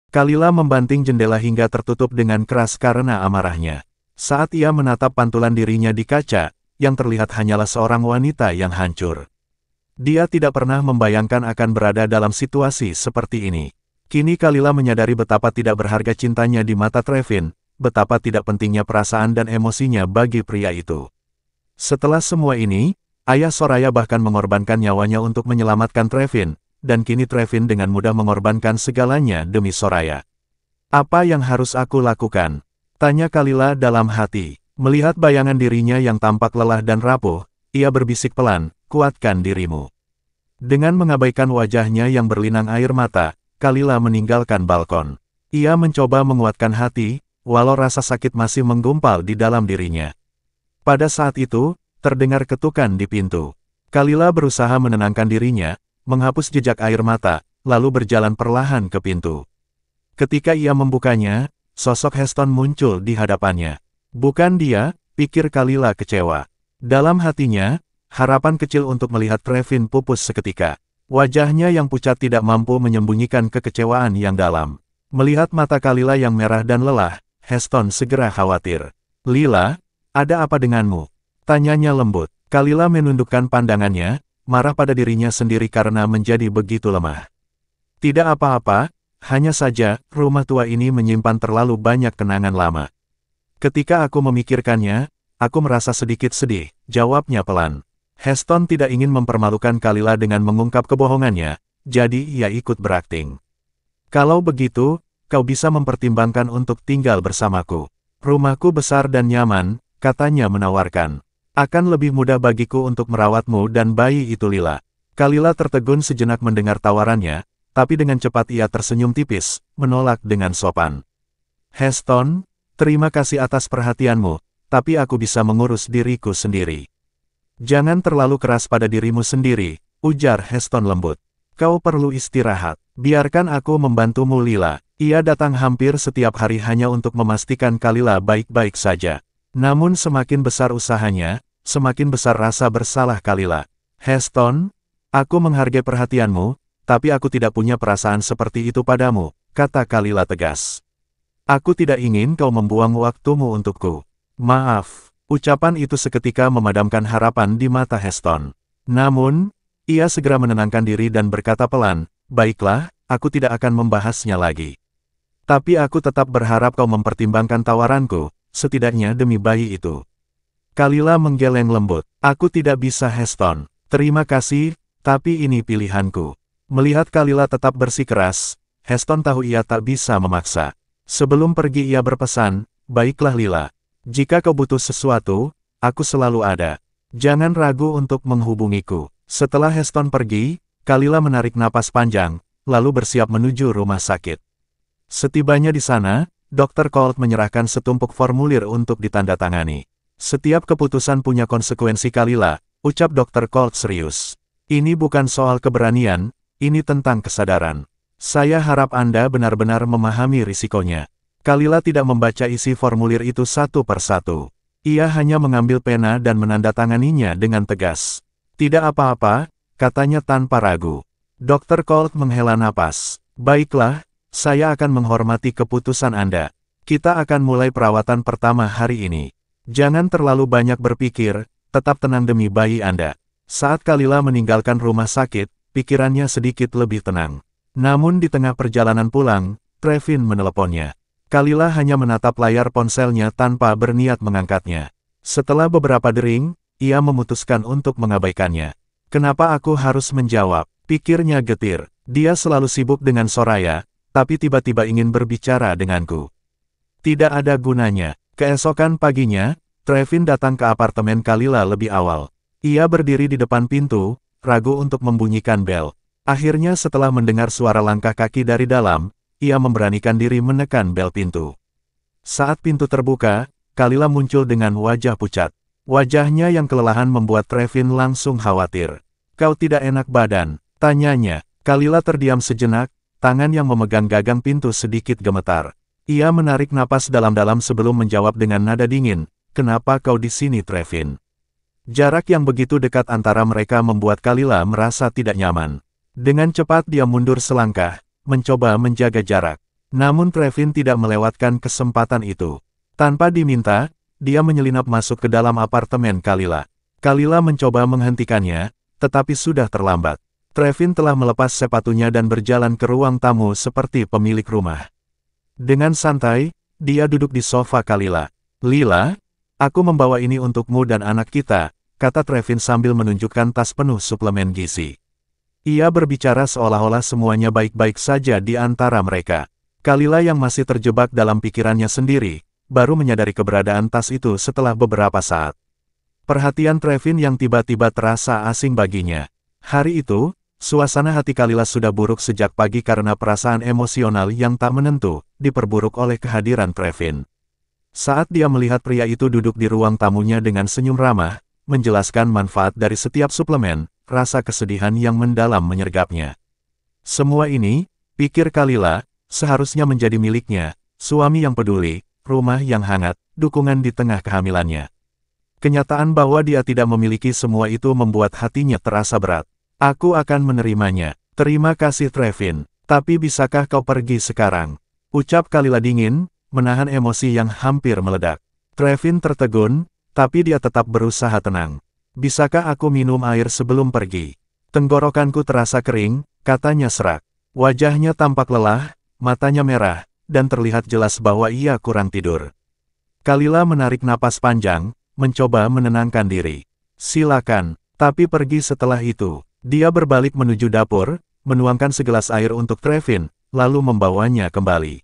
Kalila membanting jendela hingga tertutup dengan keras karena amarahnya. Saat ia menatap pantulan dirinya di kaca, yang terlihat hanyalah seorang wanita yang hancur. Dia tidak pernah membayangkan akan berada dalam situasi seperti ini. Kini Kalila menyadari betapa tidak berharga cintanya di mata Trevin, betapa tidak pentingnya perasaan dan emosinya bagi pria itu. Setelah semua ini, ayah Soraya bahkan mengorbankan nyawanya untuk menyelamatkan Trevin, dan kini Trevin dengan mudah mengorbankan segalanya demi Soraya. Apa yang harus aku lakukan? Tanya Kalila dalam hati. Melihat bayangan dirinya yang tampak lelah dan rapuh, ia berbisik pelan, kuatkan dirimu. Dengan mengabaikan wajahnya yang berlinang air mata, Kalila meninggalkan balkon. Ia mencoba menguatkan hati, walau rasa sakit masih menggumpal di dalam dirinya. Pada saat itu, terdengar ketukan di pintu. Kalila berusaha menenangkan dirinya, menghapus jejak air mata, lalu berjalan perlahan ke pintu. Ketika ia membukanya, sosok Heston muncul di hadapannya. Bukan dia, pikir Kalila kecewa. Dalam hatinya, harapan kecil untuk melihat Trevin pupus seketika. Wajahnya yang pucat tidak mampu menyembunyikan kekecewaan yang dalam. Melihat mata Kalila yang merah dan lelah, Heston segera khawatir. Lila, ada apa denganmu? Tanyanya lembut. Kalila menundukkan pandangannya, marah pada dirinya sendiri karena menjadi begitu lemah. Tidak apa-apa, hanya saja, rumah tua ini menyimpan terlalu banyak kenangan lama. Ketika aku memikirkannya, aku merasa sedikit sedih, jawabnya pelan. Heston tidak ingin mempermalukan Kalila dengan mengungkap kebohongannya, jadi ia ikut berakting. Kalau begitu, kau bisa mempertimbangkan untuk tinggal bersamaku. Rumahku besar dan nyaman, katanya menawarkan. Akan lebih mudah bagiku untuk merawatmu dan bayi itu Lila. Kalila tertegun sejenak mendengar tawarannya, tapi dengan cepat ia tersenyum tipis, menolak dengan sopan. Heston, terima kasih atas perhatianmu, tapi aku bisa mengurus diriku sendiri. Jangan terlalu keras pada dirimu sendiri, ujar Heston lembut. Kau perlu istirahat, biarkan aku membantumu Lila. Ia datang hampir setiap hari hanya untuk memastikan Kalila baik-baik saja. Namun semakin besar usahanya, semakin besar rasa bersalah Kalila. Heston, aku menghargai perhatianmu, tapi aku tidak punya perasaan seperti itu padamu, kata Kalila tegas. Aku tidak ingin kau membuang waktumu untukku. Maaf, ucapan itu seketika memadamkan harapan di mata Heston. Namun, ia segera menenangkan diri dan berkata pelan, baiklah, aku tidak akan membahasnya lagi. Tapi aku tetap berharap kau mempertimbangkan tawaranku, setidaknya demi bayi itu. Kalila menggeleng lembut. Aku tidak bisa Heston. Terima kasih, tapi ini pilihanku. Melihat Kalila tetap bersikeras, Heston tahu ia tak bisa memaksa. Sebelum pergi ia berpesan, baiklah Lila. Jika kau butuh sesuatu, aku selalu ada. Jangan ragu untuk menghubungiku. Setelah Heston pergi, Kalila menarik napas panjang, lalu bersiap menuju rumah sakit. Setibanya di sana, Dr. Colt menyerahkan setumpuk formulir untuk ditandatangani. Setiap keputusan punya konsekuensi Kalila, ucap Dr. Colt serius. Ini bukan soal keberanian, ini tentang kesadaran. Saya harap Anda benar-benar memahami risikonya. Kalila tidak membaca isi formulir itu satu persatu. Ia hanya mengambil pena dan menandatanganinya dengan tegas. Tidak apa-apa, katanya tanpa ragu. Dr. Colt menghela napas. Baiklah, saya akan menghormati keputusan Anda. Kita akan mulai perawatan pertama hari ini. Jangan terlalu banyak berpikir, tetap tenang demi bayi Anda. Saat Kalila meninggalkan rumah sakit, pikirannya sedikit lebih tenang. Namun di tengah perjalanan pulang, Trevin meneleponnya. Kalila hanya menatap layar ponselnya tanpa berniat mengangkatnya. Setelah beberapa dering, ia memutuskan untuk mengabaikannya. Kenapa aku harus menjawab? Pikirnya getir. Dia selalu sibuk dengan Soraya, tapi tiba-tiba ingin berbicara denganku. Tidak ada gunanya. Keesokan paginya, Trevin datang ke apartemen Kalila lebih awal. Ia berdiri di depan pintu, ragu untuk membunyikan bel. Akhirnya setelah mendengar suara langkah kaki dari dalam, ia memberanikan diri menekan bel pintu. Saat pintu terbuka, Kalila muncul dengan wajah pucat. Wajahnya yang kelelahan membuat Trevin langsung khawatir. Kau tidak enak badan, tanyanya. Kalila terdiam sejenak, tangan yang memegang gagang pintu sedikit gemetar. Ia menarik napas dalam-dalam sebelum menjawab dengan nada dingin, kenapa kau di sini Trevin? Jarak yang begitu dekat antara mereka membuat Kalila merasa tidak nyaman. Dengan cepat dia mundur selangkah, mencoba menjaga jarak. Namun Trevin tidak melewatkan kesempatan itu. Tanpa diminta, dia menyelinap masuk ke dalam apartemen Kalila. Kalila mencoba menghentikannya, tetapi sudah terlambat. Trevin telah melepas sepatunya dan berjalan ke ruang tamu seperti pemilik rumah. Dengan santai, dia duduk di sofa Kalila. "Lila, aku membawa ini untukmu dan anak kita," kata Trevin sambil menunjukkan tas penuh suplemen gizi. Ia berbicara seolah-olah semuanya baik-baik saja di antara mereka. Kalila yang masih terjebak dalam pikirannya sendiri, baru menyadari keberadaan tas itu setelah beberapa saat. Perhatian Trevin yang tiba-tiba terasa asing baginya. Hari itu, suasana hati Kalila sudah buruk sejak pagi karena perasaan emosional yang tak menentu, diperburuk oleh kehadiran Trevin. Saat dia melihat pria itu duduk di ruang tamunya dengan senyum ramah, menjelaskan manfaat dari setiap suplemen, rasa kesedihan yang mendalam menyergapnya. Semua ini, pikir Kalila, seharusnya menjadi miliknya, suami yang peduli, rumah yang hangat, dukungan di tengah kehamilannya. Kenyataan bahwa dia tidak memiliki semua itu membuat hatinya terasa berat. "Aku akan menerimanya. Terima kasih Trevin. Tapi bisakah kau pergi sekarang?" ucap Kalila dingin, menahan emosi yang hampir meledak. Trevin tertegun, tapi dia tetap berusaha tenang. "Bisakah aku minum air sebelum pergi?" "Tenggorokanku terasa kering," katanya serak. Wajahnya tampak lelah, matanya merah, dan terlihat jelas bahwa ia kurang tidur. Kalila menarik napas panjang, mencoba menenangkan diri. "Silakan, tapi pergi setelah itu." Dia berbalik menuju dapur, menuangkan segelas air untuk Trevin, lalu membawanya kembali.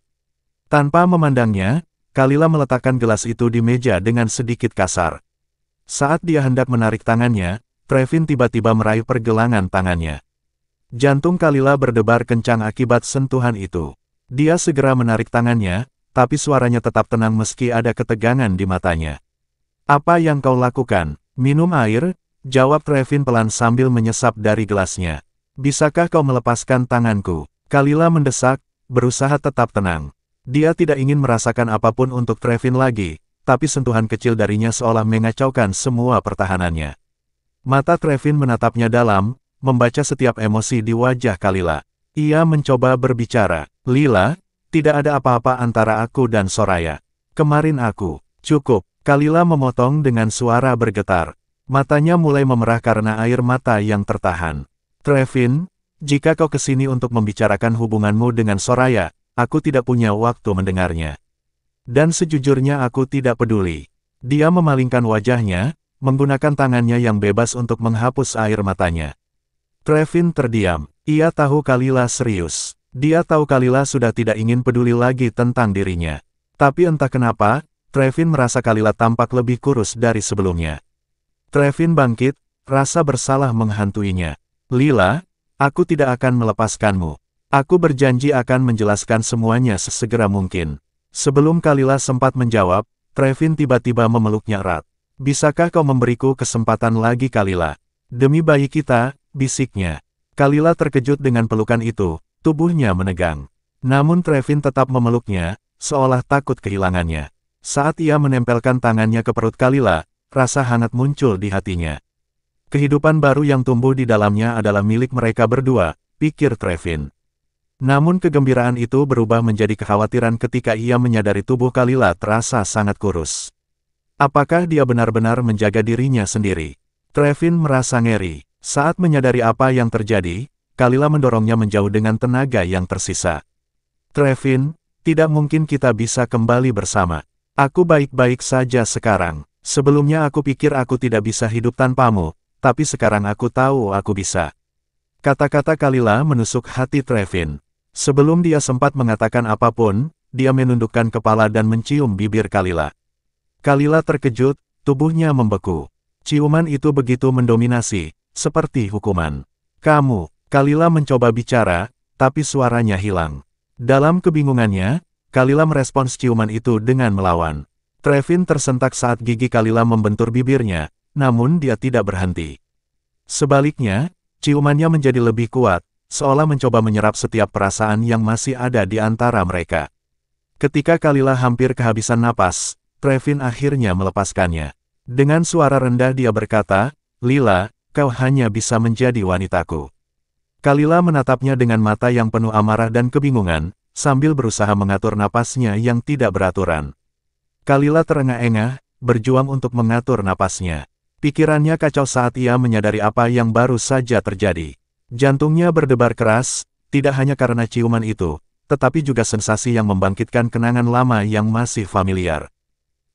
Tanpa memandangnya, Kalila meletakkan gelas itu di meja dengan sedikit kasar. Saat dia hendak menarik tangannya, Trevin tiba-tiba meraih pergelangan tangannya. Jantung Kalila berdebar kencang akibat sentuhan itu. Dia segera menarik tangannya, tapi suaranya tetap tenang meski ada ketegangan di matanya. "Apa yang kau lakukan?" "Minum air," jawab Trevin pelan sambil menyesap dari gelasnya. "Bisakah kau melepaskan tanganku?" Kalila mendesak, berusaha tetap tenang. Dia tidak ingin merasakan apapun untuk Trevin lagi, tapi sentuhan kecil darinya seolah mengacaukan semua pertahanannya. Mata Trevin menatapnya dalam, membaca setiap emosi di wajah Kalila. Ia mencoba berbicara. "Lila, tidak ada apa-apa antara aku dan Soraya. Kemarin aku..." "Cukup," Kalila memotong dengan suara bergetar. Matanya mulai memerah karena air mata yang tertahan. "Trevin, jika kau kesini untuk membicarakan hubunganmu dengan Soraya, aku tidak punya waktu mendengarnya. Dan sejujurnya aku tidak peduli." Dia memalingkan wajahnya, menggunakan tangannya yang bebas untuk menghapus air matanya. Trevin terdiam. Ia tahu Kalila serius. Dia tahu Kalila sudah tidak ingin peduli lagi tentang dirinya. Tapi entah kenapa, Trevin merasa Kalila tampak lebih kurus dari sebelumnya. Trevin bangkit, rasa bersalah menghantuinya. "Lila, aku tidak akan melepaskanmu. Aku berjanji akan menjelaskan semuanya sesegera mungkin." Sebelum Kalila sempat menjawab, Trevin tiba-tiba memeluknya erat. "Bisakah kau memberiku kesempatan lagi Kalila? Demi bayi kita," bisiknya. Kalila terkejut dengan pelukan itu, tubuhnya menegang. Namun Trevin tetap memeluknya, seolah takut kehilangannya. Saat ia menempelkan tangannya ke perut Kalila, rasa hangat muncul di hatinya. Kehidupan baru yang tumbuh di dalamnya adalah milik mereka berdua, pikir Trevin. Namun kegembiraan itu berubah menjadi kekhawatiran ketika ia menyadari tubuh Kalila terasa sangat kurus. Apakah dia benar-benar menjaga dirinya sendiri? Trevin merasa ngeri. Saat menyadari apa yang terjadi, Kalila mendorongnya menjauh dengan tenaga yang tersisa. "Trevin, tidak mungkin kita bisa kembali bersama. Aku baik-baik saja sekarang. Sebelumnya aku pikir aku tidak bisa hidup tanpamu, tapi sekarang aku tahu aku bisa." Kata-kata Kalila menusuk hati Trevin. Sebelum dia sempat mengatakan apapun, dia menundukkan kepala dan mencium bibir Kalila. Kalila terkejut, tubuhnya membeku. Ciuman itu begitu mendominasi, seperti hukuman. "Kamu," Kalila mencoba bicara, tapi suaranya hilang. Dalam kebingungannya, Kalila merespons ciuman itu dengan melawan. Trevin tersentak saat gigi Kalila membentur bibirnya, namun dia tidak berhenti. Sebaliknya, ciumannya menjadi lebih kuat, seolah mencoba menyerap setiap perasaan yang masih ada di antara mereka. Ketika Kalila hampir kehabisan napas, Trevin akhirnya melepaskannya. Dengan suara rendah dia berkata, "Lila, kau hanya bisa menjadi wanitaku." Kalila menatapnya dengan mata yang penuh amarah dan kebingungan, sambil berusaha mengatur napasnya yang tidak beraturan. Kalila terengah-engah, berjuang untuk mengatur napasnya. Pikirannya kacau saat ia menyadari apa yang baru saja terjadi. Jantungnya berdebar keras, tidak hanya karena ciuman itu, tetapi juga sensasi yang membangkitkan kenangan lama yang masih familiar.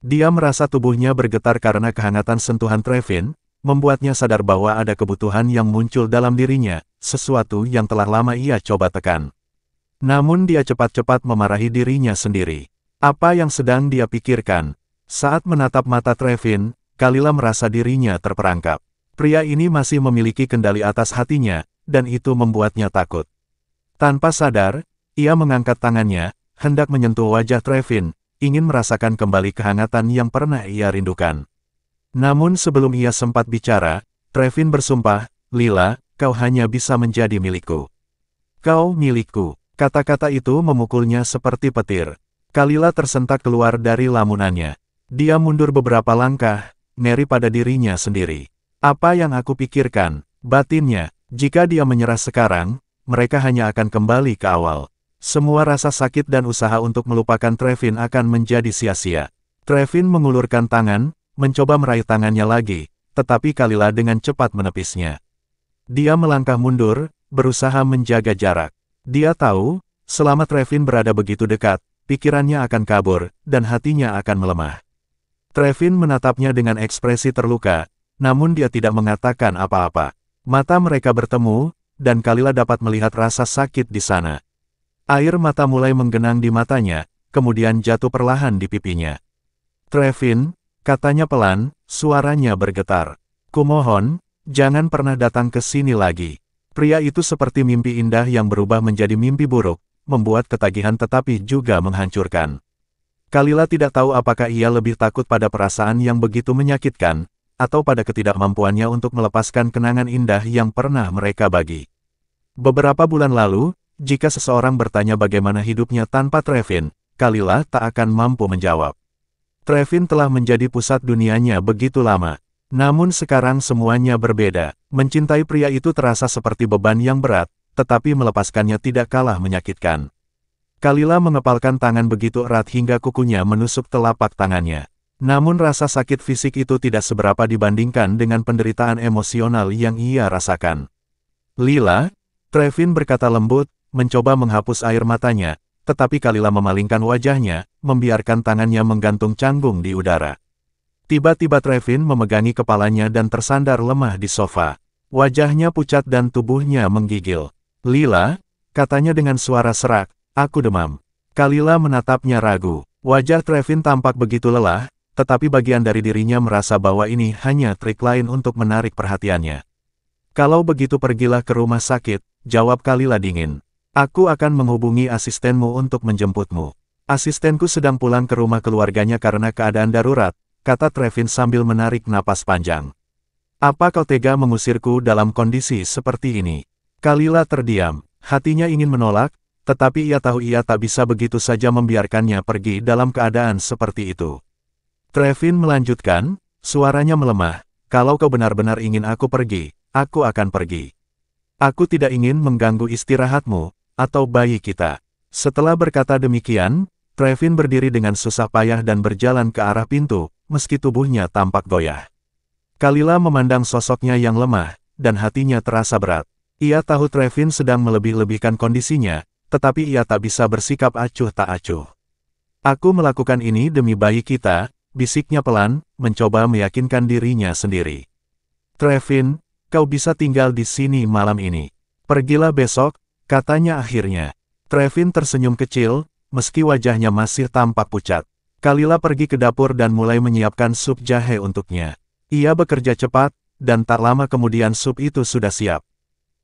Dia merasa tubuhnya bergetar karena kehangatan sentuhan Trevin, membuatnya sadar bahwa ada kebutuhan yang muncul dalam dirinya, sesuatu yang telah lama ia coba tekan. Namun dia cepat-cepat memarahi dirinya sendiri. Apa yang sedang dia pikirkan? Saat menatap mata Trevin, Kalila merasa dirinya terperangkap. Pria ini masih memiliki kendali atas hatinya, dan itu membuatnya takut. Tanpa sadar, ia mengangkat tangannya, hendak menyentuh wajah Trevin, ingin merasakan kembali kehangatan yang pernah ia rindukan. Namun sebelum ia sempat bicara, Trevin bersumpah, "Lila, kau hanya bisa menjadi milikku. Kau milikku." Kata-kata itu memukulnya seperti petir. Kalila tersentak keluar dari lamunannya. Dia mundur beberapa langkah, ngeri pada dirinya sendiri. Apa yang aku pikirkan? Batinnya, jika dia menyerah sekarang, mereka hanya akan kembali ke awal. Semua rasa sakit dan usaha untuk melupakan Trevin akan menjadi sia-sia. Trevin mengulurkan tangan, mencoba meraih tangannya lagi, tetapi Kalila dengan cepat menepisnya. Dia melangkah mundur, berusaha menjaga jarak. Dia tahu, selama Trevin berada begitu dekat, pikirannya akan kabur, dan hatinya akan melemah. Trevin menatapnya dengan ekspresi terluka, namun dia tidak mengatakan apa-apa. Mata mereka bertemu, dan Kalila dapat melihat rasa sakit di sana. Air mata mulai menggenang di matanya, kemudian jatuh perlahan di pipinya. "Trevin," katanya pelan, suaranya bergetar. "Kumohon, jangan pernah datang ke sini lagi." Pria itu seperti mimpi indah yang berubah menjadi mimpi buruk, membuat ketagihan tetapi juga menghancurkan. Kalila tidak tahu apakah ia lebih takut pada perasaan yang begitu menyakitkan, atau pada ketidakmampuannya untuk melepaskan kenangan indah yang pernah mereka bagi. Beberapa bulan lalu, jika seseorang bertanya bagaimana hidupnya tanpa Trevin, Kalila tak akan mampu menjawab. Trevin telah menjadi pusat dunianya begitu lama. Namun sekarang semuanya berbeda. Mencintai pria itu terasa seperti beban yang berat, tetapi melepaskannya tidak kalah menyakitkan. Kalila mengepalkan tangan begitu erat hingga kukunya menusuk telapak tangannya. Namun rasa sakit fisik itu tidak seberapa dibandingkan dengan penderitaan emosional yang ia rasakan. "Lila," Trevin berkata lembut, mencoba menghapus air matanya, tetapi Kalila memalingkan wajahnya, membiarkan tangannya menggantung canggung di udara. Tiba-tiba Trevin memegangi kepalanya dan tersandar lemah di sofa. Wajahnya pucat dan tubuhnya menggigil. "Lila," katanya dengan suara serak, "aku demam." Kalila menatapnya ragu. Wajah Trevin tampak begitu lelah, tetapi bagian dari dirinya merasa bahwa ini hanya trik lain untuk menarik perhatiannya. "Kalau begitu pergilah ke rumah sakit," jawab Kalila dingin. "Aku akan menghubungi asistenmu untuk menjemputmu." "Asistenku sedang pulang ke rumah keluarganya karena keadaan darurat," kata Trevin sambil menarik napas panjang. "Apa kau tega mengusirku dalam kondisi seperti ini?" Kalila terdiam, hatinya ingin menolak, tetapi ia tahu ia tak bisa begitu saja membiarkannya pergi dalam keadaan seperti itu. Trevin melanjutkan, suaranya melemah, "Kalau kau benar-benar ingin aku pergi, aku akan pergi. Aku tidak ingin mengganggu istirahatmu, atau bayi kita." Setelah berkata demikian, Trevin berdiri dengan susah payah dan berjalan ke arah pintu, meski tubuhnya tampak goyah. Kalila memandang sosoknya yang lemah, dan hatinya terasa berat. Ia tahu Trevin sedang melebih-lebihkan kondisinya, tetapi ia tak bisa bersikap acuh tak acuh. "Aku melakukan ini demi bayi kita," bisiknya pelan, mencoba meyakinkan dirinya sendiri. "Trevin, kau bisa tinggal di sini malam ini. Pergilah besok," katanya akhirnya. Trevin tersenyum kecil, meski wajahnya masih tampak pucat. Kalila pergi ke dapur dan mulai menyiapkan sup jahe untuknya. Ia bekerja cepat, dan tak lama kemudian sup itu sudah siap.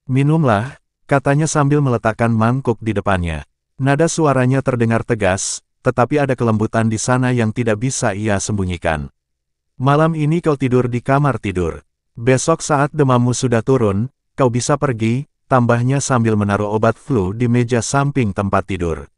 "Minumlah," katanya sambil meletakkan mangkuk di depannya. Nada suaranya terdengar tegas, tetapi ada kelembutan di sana yang tidak bisa ia sembunyikan. "Malam ini kau tidur di kamar tidur. Besok saat demammu sudah turun, kau bisa pergi," tambahnya sambil menaruh obat flu di meja samping tempat tidur.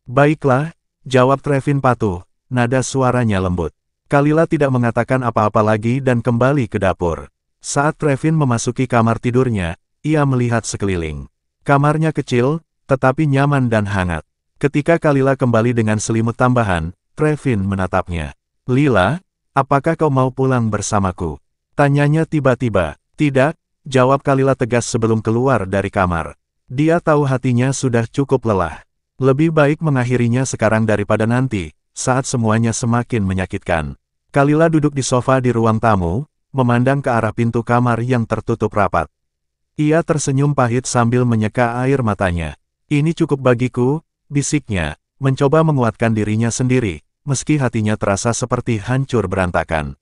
"Baiklah," jawab Trevin patuh, nada suaranya lembut. Kalila tidak mengatakan apa-apa lagi dan kembali ke dapur. Saat Trevin memasuki kamar tidurnya, ia melihat sekeliling. Kamarnya kecil, tetapi nyaman dan hangat. Ketika Kalila kembali dengan selimut tambahan, Trevin menatapnya. Lila, apakah kau mau pulang bersamaku? Tanyanya tiba-tiba. Tidak, jawab Kalila tegas sebelum keluar dari kamar. Dia tahu hatinya sudah cukup lelah. Lebih baik mengakhirinya sekarang daripada nanti, saat semuanya semakin menyakitkan. Kalila duduk di sofa di ruang tamu, memandang ke arah pintu kamar yang tertutup rapat. Ia tersenyum pahit sambil menyeka air matanya. Ini cukup bagiku, bisiknya, mencoba menguatkan dirinya sendiri, meski hatinya terasa seperti hancur berantakan.